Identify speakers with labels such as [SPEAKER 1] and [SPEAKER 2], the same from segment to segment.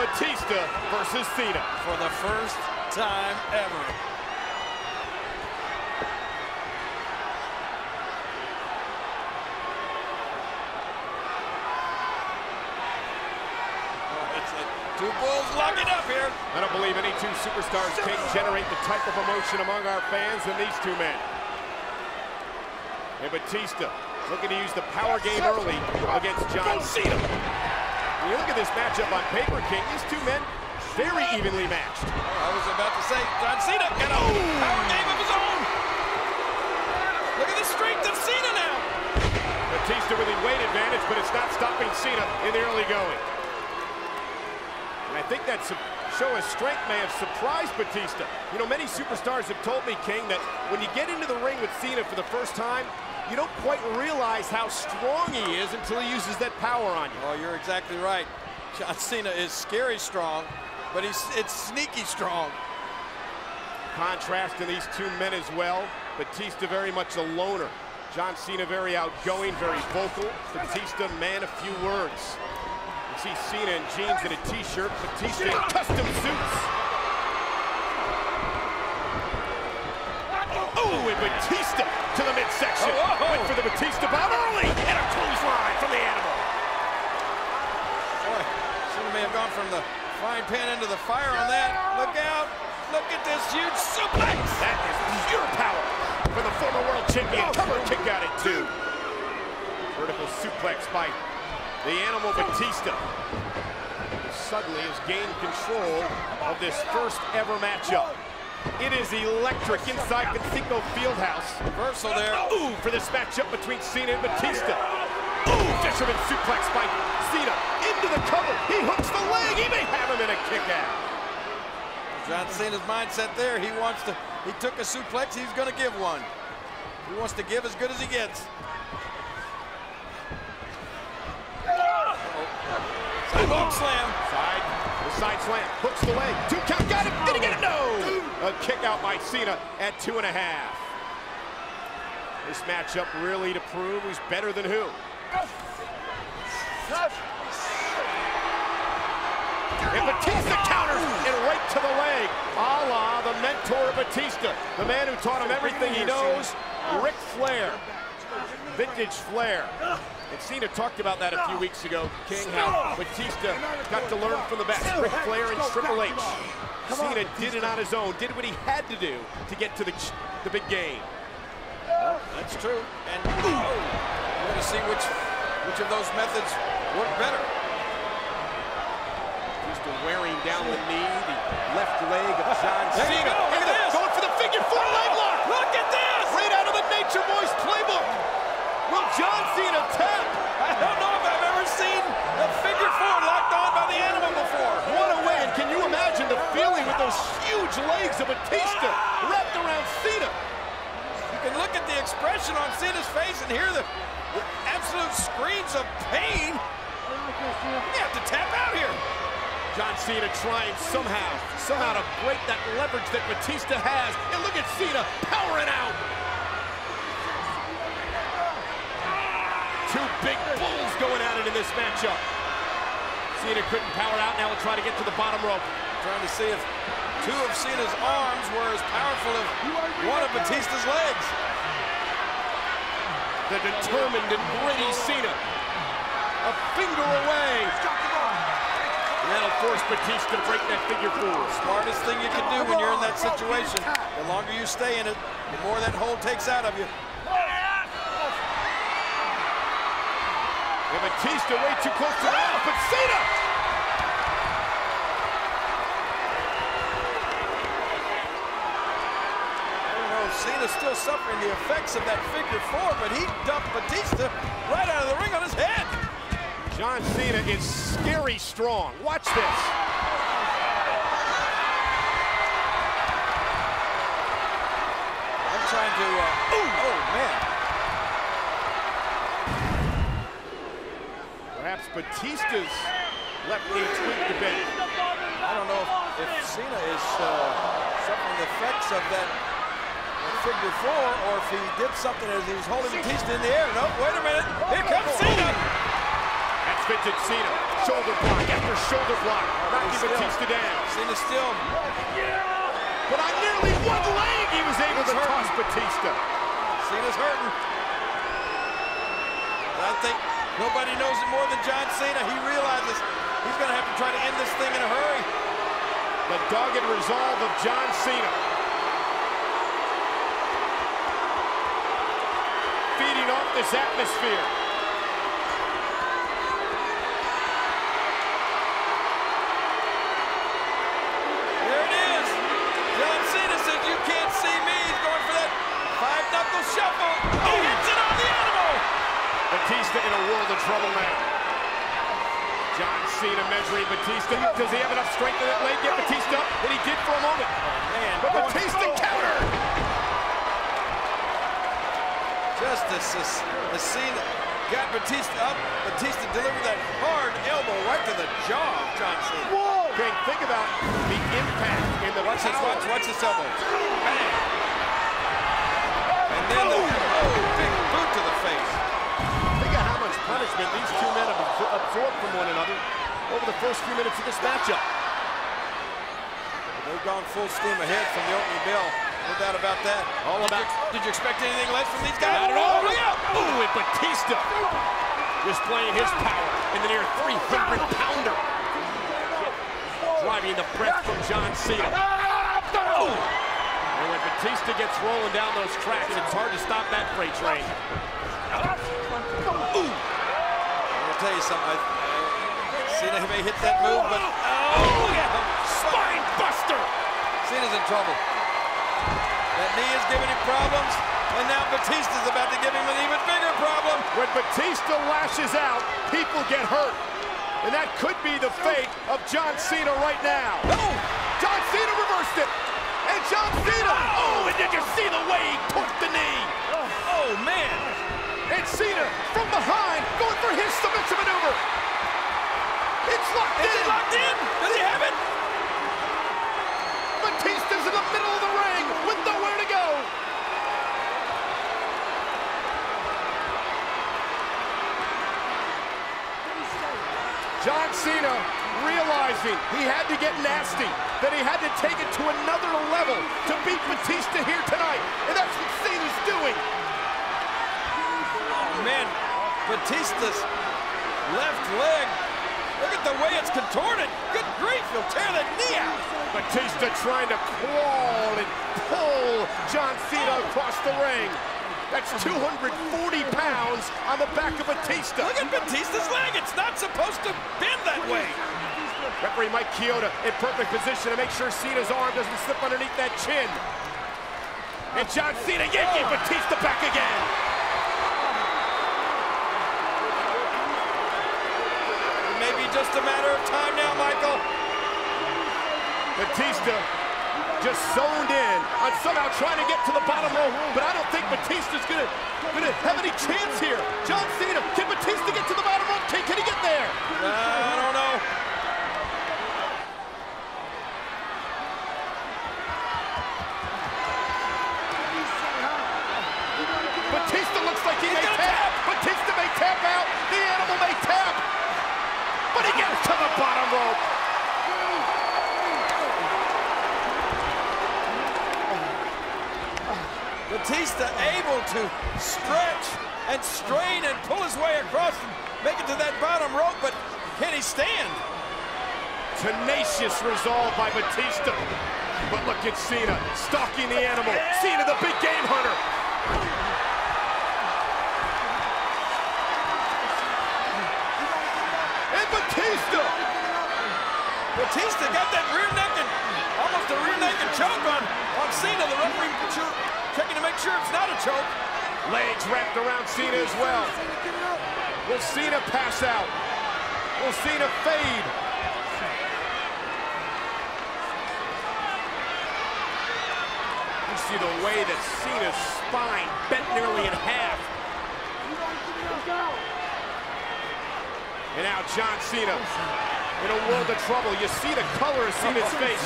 [SPEAKER 1] Batista versus Cena.
[SPEAKER 2] For the first time ever. Two bulls locking up here.
[SPEAKER 1] I don't believe any two superstars can generate the type of emotion among our fans than these two men. And Batista looking to use the power game early against John Cena. When you look at this matchup on paper, King, these two men very evenly matched.
[SPEAKER 2] I was about to say, John Cena got a power game of his own. Look at the strength of Cena now.
[SPEAKER 1] Batista with a weight advantage, but it's not stopping Cena in the early going. And I think that show of strength may have surprised Batista. You know, many superstars have told me, King, that when you get into the ring with Cena for the first time, you don't quite realize how strong he is until he uses that power on you.
[SPEAKER 2] Oh, you're exactly right. John Cena is scary strong, but it's sneaky strong.
[SPEAKER 1] Contrast in these two men as well. Batista very much a loner. John Cena very outgoing, very vocal. Batista, man, a few words. You see Cena in jeans and a t-shirt, Batista in custom suits. Oh, and Batista to the midsection. Went for the Batista bomb early, and a clothesline from the animal.
[SPEAKER 2] Boy, Cena may have gone from the frying pan into the fire on that. Look out. Look at this huge suplex.
[SPEAKER 1] That is pure power for the former world champion. Cover kick out at 2. Vertical suplex by the animal Batista. Suddenly has gained control of this first ever matchup. It is electric inside Conseco Fieldhouse.
[SPEAKER 2] Reversal there.
[SPEAKER 1] Ooh, for this matchup between Cena and Batista. Ooh, fisherman suplex by Cena into the cover. He hooks the leg. He may have him in a kick out.
[SPEAKER 2] John Cena's mindset there. He took a suplex. He's going to give one. He wants to give as good as he gets. Sidewalk slam.
[SPEAKER 1] Side slam. Hooks the leg. 2 count. Got him. Did he get it? No. A kick out by Cena at 2.5. This matchup really to prove who's better than who. And Batista counters and right to the leg. A la the mentor of Batista. The man who taught him everything he knows. Ric Flair. Vintage Flair. And Cena talked about that a few weeks ago, King, how Batista got to learn from the best, Ric Flair and Triple H. Cena did it on his own, did what he had to do to get to the big game.
[SPEAKER 2] Well, that's true. And we're going to see which of those methods work better.
[SPEAKER 1] Batista wearing down the knee, the left leg of John Cena.
[SPEAKER 2] Look at this.
[SPEAKER 1] Going for the figure 4 leg lock.
[SPEAKER 2] Look at this.
[SPEAKER 1] Right out of the Nature Boys playbook. Will John Cena tap?
[SPEAKER 2] I don't know if I've ever seen a figure 4 locked on by the animal before.
[SPEAKER 1] What a win. Can you imagine the feeling with those huge legs of Batista wrapped around Cena?
[SPEAKER 2] You can look at the expression on Cena's face and hear the absolute screams of pain. You have to tap out here.
[SPEAKER 1] John Cena trying somehow to break that leverage that Batista has. And look at Cena powering out. 2 big bulls going at it in this matchup. Cena couldn't power out. Now we'll try to get to the bottom rope.
[SPEAKER 2] Trying to see if 2 of Cena's arms were as powerful as one of Batista's legs.
[SPEAKER 1] The determined and gritty Cena. A finger away. And that'll force Batista to break that figure 4.
[SPEAKER 2] Smartest thing you can do when you're in that situation. The longer you stay in it, the more that hold takes out of you.
[SPEAKER 1] And Batista way too close to the line, but Cena!
[SPEAKER 2] I don't know if Cena's still suffering the effects of that figure 4, but he dumped Batista right out of the ring on his head.
[SPEAKER 1] John Cena is scary strong. Watch this.
[SPEAKER 2] I'm trying to, oh man.
[SPEAKER 1] Perhaps Batista's left knee tweaked a bit.
[SPEAKER 2] I don't know if Cena is suffering the effects of that figure 4, or if he did something as he was holding Batista in the air. No, wait a minute. Here comes Cena.
[SPEAKER 1] That's vintage Cena. Shoulder block after shoulder block. Knocking Batista down.
[SPEAKER 2] Cena still.
[SPEAKER 1] But on nearly one leg, he was able to toss Batista.
[SPEAKER 2] Cena's hurting. I think nobody knows it more than John Cena. He realizes he's going to have to try to end this thing in a hurry.
[SPEAKER 1] The dogged resolve of John Cena. Feeding off this atmosphere.
[SPEAKER 2] There it is. John Cena says, "You can't see me." He's going for that five-knuckle shuffle. He hits it on the animal.
[SPEAKER 1] Batista in a world of trouble now. John Cena measuring Batista. Does he have enough strength in that leg to get Batista up? And he did for a moment.
[SPEAKER 2] Man,
[SPEAKER 1] but Batista countered.
[SPEAKER 2] Just as Cena got Batista up, Batista delivered that hard elbow right to the jaw of John Cena.
[SPEAKER 1] Whoa! Okay, think about the impact in the
[SPEAKER 2] watch this elbow. Bang. And then big boot to the face.
[SPEAKER 1] Think of how much punishment these two men have absorbed from one another over the first few minutes of this matchup.
[SPEAKER 2] They've gone full steam ahead from the opening bell. No doubt about that. Did you expect anything less from these guys?
[SPEAKER 1] Not at all.
[SPEAKER 2] Look out!
[SPEAKER 1] Ooh, and Batista displaying his power in the near 300-pounder. Driving the breath from John Cena. Oh! And when Batista gets rolling down those tracks, it's hard to stop that freight train. Ooh!
[SPEAKER 2] I'm gonna tell you something. Cena may hit that move, but
[SPEAKER 1] spine buster!
[SPEAKER 2] Cena's in trouble. That knee is giving him problems, and now Batista's about to give him an even bigger problem.
[SPEAKER 1] When Batista lashes out, people get hurt. And that could be the fate of John Cena right now.
[SPEAKER 2] Oh!
[SPEAKER 1] John Cena reversed it. And John Cena. Oh, and did you see the way he took the knee?
[SPEAKER 2] Oh, man.
[SPEAKER 1] And Cena from behind going for his submission maneuver. It's locked in.
[SPEAKER 2] Is it locked in? Does he have it?
[SPEAKER 1] Batista's in the middle of the ring with nowhere to go. John Cena realizing he had to get nasty, that he had to take it to another level to beat Batista here tonight. And that's what Cena's doing.
[SPEAKER 2] Oh, man. Batista's left leg. Look at the way it's contorted. Good grief, he'll tear that knee out.
[SPEAKER 1] Batista trying to crawl and pull John Cena across the ring. That's 240 pounds on the back of Batista.
[SPEAKER 2] Look at Batista's leg. It's not supposed to bend that way.
[SPEAKER 1] Referee Mike Chioda in perfect position to make sure Cena's arm doesn't slip underneath that chin. And John Cena yanking Batista back again.
[SPEAKER 2] It may be just a matter of time now, Michael.
[SPEAKER 1] Batista just zoned in on somehow trying to get to the bottom row, but I don't think Batista's gonna have any chance here. John Cena, can Batista get to the bottom row? Can he get there?
[SPEAKER 2] I don't know.
[SPEAKER 1] Batista looks like he may tap. Batista may tap out. The animal may tap. But he gets to the bottom rope.
[SPEAKER 2] Batista able to stretch and strain and pull his way across and make it to that bottom rope, but can he stand?
[SPEAKER 1] Tenacious resolve by Batista. But look at Cena stalking the animal. Cena, the big game hunter. And Batista.
[SPEAKER 2] Batista got that rear naked, almost a rear naked choke on Cena. The referee checking to make sure it's not a choke.
[SPEAKER 1] Legs wrapped around Cena as well. Will Cena pass out? Will Cena fade? You see the way that Cena's spine bent nearly in half. And now John Cena in a world of trouble. You see the color of Cena's face.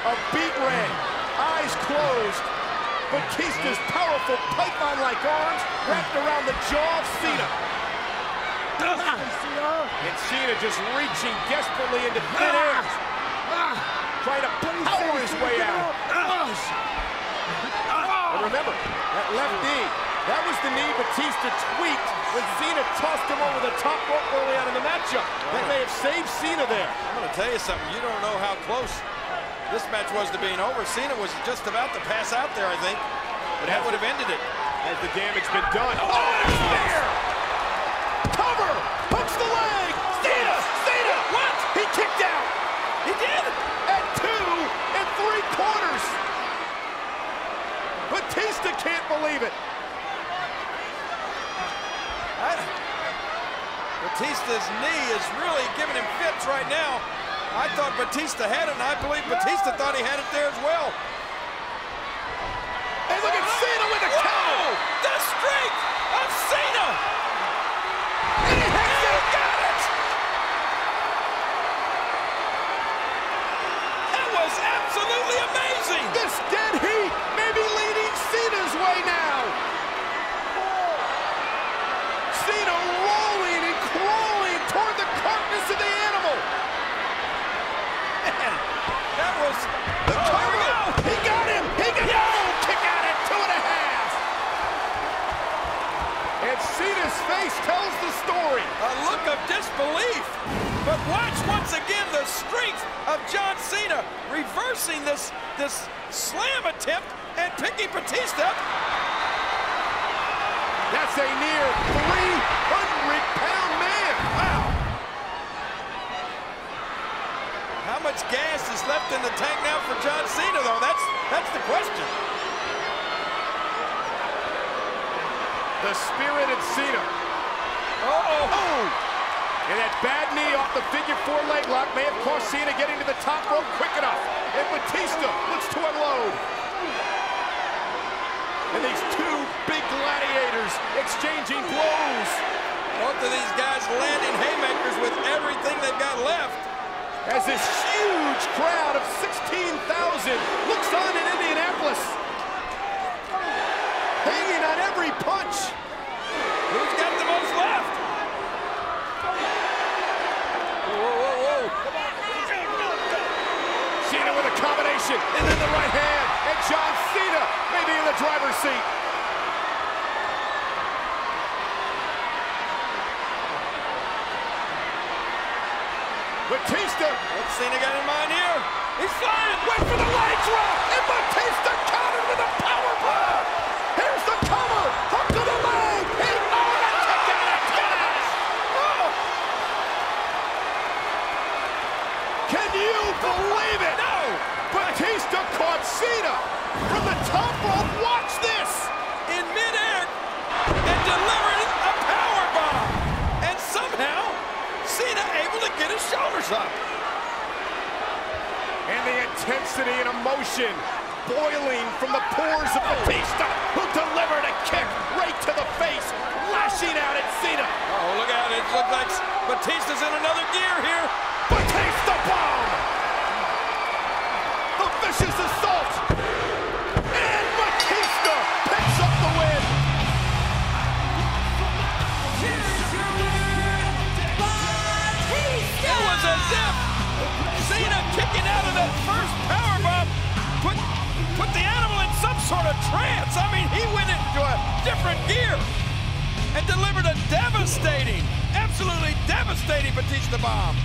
[SPEAKER 1] A beet red, eyes closed. Batista's powerful python-like arms wrapped around the jaw of Cena. And Cena just reaching desperately into thin air. trying to power his way out. And remember, that left knee, that was the knee Batista tweaked when Cena tossed him over the top rope early on in the matchup. That may have saved Cena there.
[SPEAKER 2] I'm going to tell you something. You don't know how close this match was to being over. Cena was just about to pass out there, I think. But that would have ended it.
[SPEAKER 1] Has the damage been done? Oh, and a snare! Cover! Hooks the leg! Cena! Cena! What? He kicked out! He did! At 2 3/4. Batista can't believe it.
[SPEAKER 2] Batista's knee is really giving him fits right now. I thought Batista had it, and I believe Batista thought he had it there as well.
[SPEAKER 1] Hey, look at Cena with the counter!
[SPEAKER 2] The strength of Cena!
[SPEAKER 1] And he hits it!
[SPEAKER 2] Got it! That was absolutely amazing!
[SPEAKER 1] This dead heat may be leading Cena's way now! Cena rolling and crawling toward the carcass of the animal!
[SPEAKER 2] Man, that was...
[SPEAKER 1] The cover! He got him! He got him! Kick out at 2.5! And Cena's face tells the story.
[SPEAKER 2] A look of disbelief. But watch once again the strength of John Cena reversing this slam attempt and picking Batista up.
[SPEAKER 1] That's a near 300-pound man. Wow.
[SPEAKER 2] How much gas is left in the tank now for John Cena, though? That's the question.
[SPEAKER 1] The spirited Cena. Oh! And that bad knee off the figure-4 leg lock may have cost Cena getting to the top rope quick enough. And Batista looks to unload. And these two big gladiators exchanging blows.
[SPEAKER 2] Both of these guys landing haymakers with everything they've got left.
[SPEAKER 1] As this huge crowd of 16,000 looks on in Indianapolis. Hanging on every punch.
[SPEAKER 2] Who's got the most left? Whoa.
[SPEAKER 1] Cena with a combination, and then the right hand, and John Cena may be in the driver's seat. Batista.
[SPEAKER 2] What's Cena got in mind here?
[SPEAKER 1] He's flying. Wait for the leg drop, and Batista countered with a power bomb. Here's the cover. Hook to the leg. And the kick out of tennis. Oh. Can you believe it?
[SPEAKER 2] No.
[SPEAKER 1] Batista caught Cena from the top rope. Watch this.
[SPEAKER 2] In midair and delivered a power bomb. And somehow Cena able to get his shoulders up.
[SPEAKER 1] And the intensity and emotion boiling from the pores of Batista, who delivered a kick right to the face, lashing out at Cena.
[SPEAKER 2] Oh, look at it. It looks like Batista's in another gear here.
[SPEAKER 1] Batista bomb! The vicious assault! And Batista picks up the win!
[SPEAKER 2] It was as if Cena kicking out of that first powerbomb put the animal in some sort of trance. I mean, he went into a different gear and delivered a devastating, absolutely devastating Batista bomb.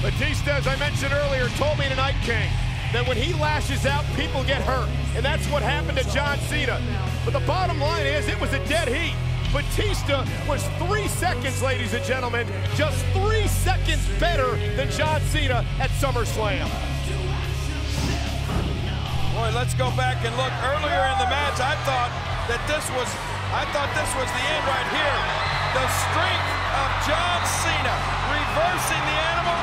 [SPEAKER 1] Batista, as I mentioned earlier, told me tonight, King, that when he lashes out, people get hurt. And that's what happened to John Cena. But the bottom line is, it was a dead heat. Batista was 3 seconds, ladies and gentlemen, just 3 seconds better than John Cena at SummerSlam.
[SPEAKER 2] Boy, let's go back and look. Earlier in the match, I thought this was the end right here. The strength of John Cena reversing the animal.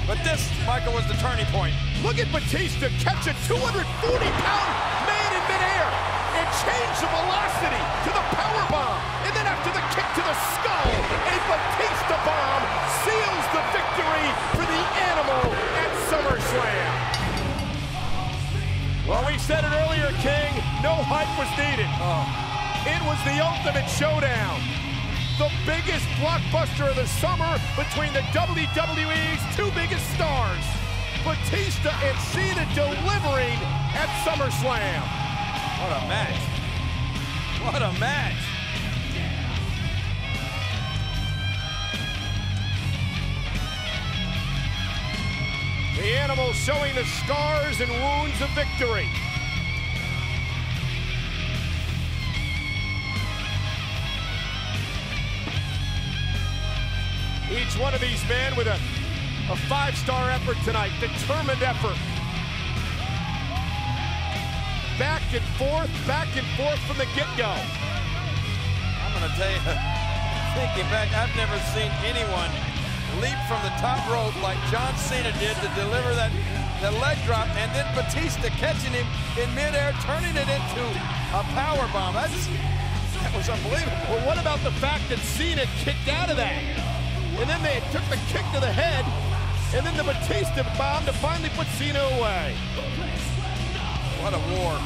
[SPEAKER 2] But this, Michael, was the turning point.
[SPEAKER 1] Look at Batista catch a 240-pound man in midair and change the velocity to the powerbomb. And then after the kick to the skull, a Batista bomb seals the victory for the animal at SummerSlam. Well, we said it earlier, King, no hype was needed. It was the ultimate showdown. the biggest blockbuster of the summer between the WWE's two biggest stars, Batista and Cena, delivering at SummerSlam.
[SPEAKER 2] What a match. What a match.
[SPEAKER 1] The Animal showing the scars and wounds of victory. Each one of these men with a five-star effort tonight, determined effort. Back and forth from the get-go.
[SPEAKER 2] I'm gonna tell you, thinking back, I've never seen anyone leap from the top rope like John Cena did to deliver that leg drop, and then Batista catching him in midair, turning it into a power bomb. That was unbelievable.
[SPEAKER 1] Well, what about the fact that Cena kicked out of that? And then they took the kick to the head, and then the Batista bomb to finally put Cena away.
[SPEAKER 2] What a war.